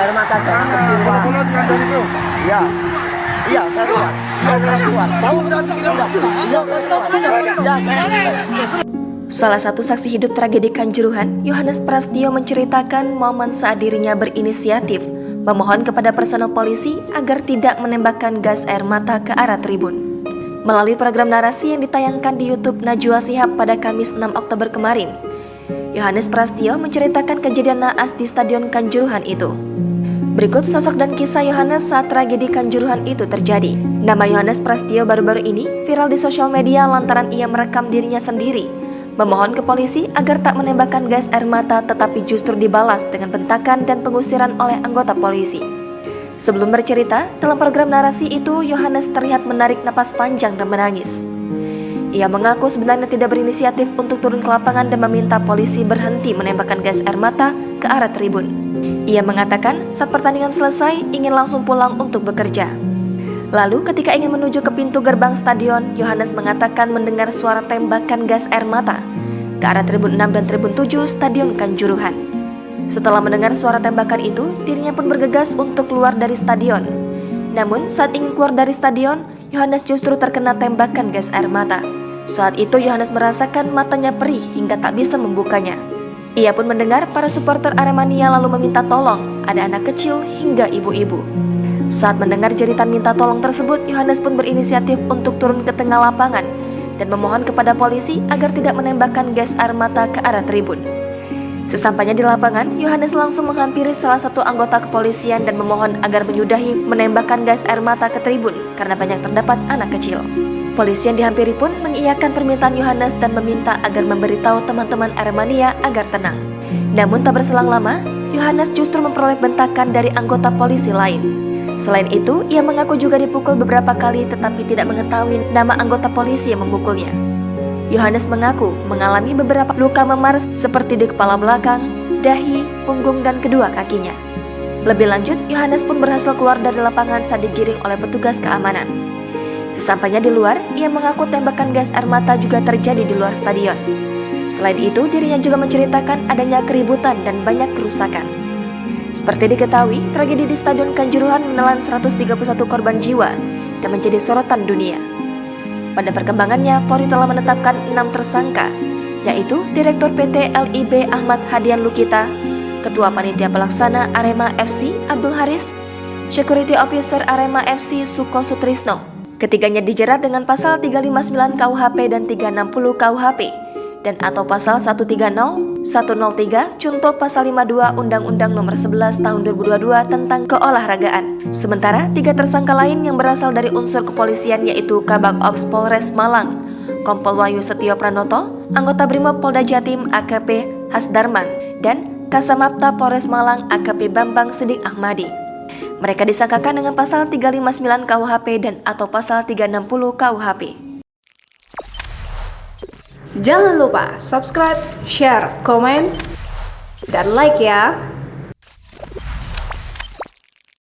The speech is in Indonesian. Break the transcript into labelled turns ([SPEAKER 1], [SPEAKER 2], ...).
[SPEAKER 1] air mata ke anak kecil, Pak.
[SPEAKER 2] Kebetulan dengan dari bro.
[SPEAKER 1] Iya. Iya, saya keluar. Iya, saya keluar.
[SPEAKER 2] Tahu kita kirim gas.
[SPEAKER 1] Iya, saya keluar. Iya, saya.
[SPEAKER 3] Salah satu saksi hidup tragedi Kanjuruhan, Yohanes Prastio menceritakan momen saat dirinya berinisiatif memohon kepada personel polisi agar tidak menembakkan gas air mata ke arah tribun. Melalui program narasi yang ditayangkan di YouTube Najwa Shihab pada Kamis 6 Oktober kemarin, Yohanes Prastio menceritakan kejadian naas di Stadion Kanjuruhan itu. Berikut sosok dan kisah Yohanes saat tragedi Kanjuruhan itu terjadi. Nama Yohanes Prastio baru-baru ini viral di sosial media lantaran ia merekam dirinya sendiri memohon ke polisi agar tak menembakkan gas air mata, tetapi justru dibalas dengan bentakan dan pengusiran oleh anggota polisi. Sebelum bercerita, dalam program narasi itu Yohanes terlihat menarik napas panjang dan menangis. Ia mengaku sebenarnya tidak berinisiatif untuk turun ke lapangan dan meminta polisi berhenti menembakkan gas air mata ke arah tribun. Ia mengatakan saat pertandingan selesai ingin langsung pulang untuk bekerja. Lalu ketika ingin menuju ke pintu gerbang stadion, Yohanes mengatakan mendengar suara tembakan gas air mata ke arah tribun 6 dan tribun 7 Stadion Kanjuruhan. Setelah mendengar suara tembakan itu, dirinya pun bergegas untuk keluar dari stadion. Namun saat ingin keluar dari stadion, Yohanes justru terkena tembakan gas air mata. Saat itu Yohanes merasakan matanya perih hingga tak bisa membukanya. Ia pun mendengar para supporter Aremania lalu meminta tolong, ada anak kecil hingga ibu-ibu. Saat mendengar jeritan minta tolong tersebut, Yohanes pun berinisiatif untuk turun ke tengah lapangan dan memohon kepada polisi agar tidak menembakkan gas air mata ke arah tribun. Sesampainya di lapangan, Yohanes langsung menghampiri salah satu anggota kepolisian dan memohon agar menyudahi menembakkan gas air mata ke tribun karena banyak terdapat anak kecil. Polisi yang dihampiri pun mengiyakan permintaan Yohanes dan meminta agar memberitahu teman-teman Aremania agar tenang. Namun tak berselang lama, Yohanes justru memperoleh bentakan dari anggota polisi lain. Selain itu, ia mengaku juga dipukul beberapa kali tetapi tidak mengetahui nama anggota polisi yang memukulnya. Yohanes mengaku mengalami beberapa luka memar seperti di kepala belakang, dahi, punggung, dan kedua kakinya. Lebih lanjut, Yohanes pun berhasil keluar dari lapangan saat digiring oleh petugas keamanan. Sesampainya di luar, ia mengaku tembakan gas air mata juga terjadi di luar stadion. Selain itu, dirinya juga menceritakan adanya keributan dan banyak kerusakan. Seperti diketahui, tragedi di Stadion Kanjuruhan menelan 131 korban jiwa dan menjadi sorotan dunia. Pada perkembangannya, Polri telah menetapkan 6 tersangka, yaitu Direktur PT LIB Ahmad Hadian Lukita, Ketua Panitia Pelaksana Arema FC Abdul Haris, Security Officer Arema FC Suko Sutrisno. Ketiganya dijerat dengan pasal 359 KUHP dan 360 KUHP dan atau pasal 130, 103, contoh pasal 52 Undang-Undang Nomor 11 Tahun 2022 tentang keolahragaan. Sementara 3 tersangka lain yang berasal dari unsur kepolisian yaitu Kabag Ops Polres Malang, Kompol Wahyu Setio Pranoto, anggota Brimob Polda Jatim AKP Hasdarman, dan Kasamapta Polres Malang AKP Bambang Sidik Ahmadi. Mereka disangkakan dengan pasal 359 KUHP dan atau pasal 360 KUHP.
[SPEAKER 4] Jangan lupa subscribe, share, komen, dan like ya.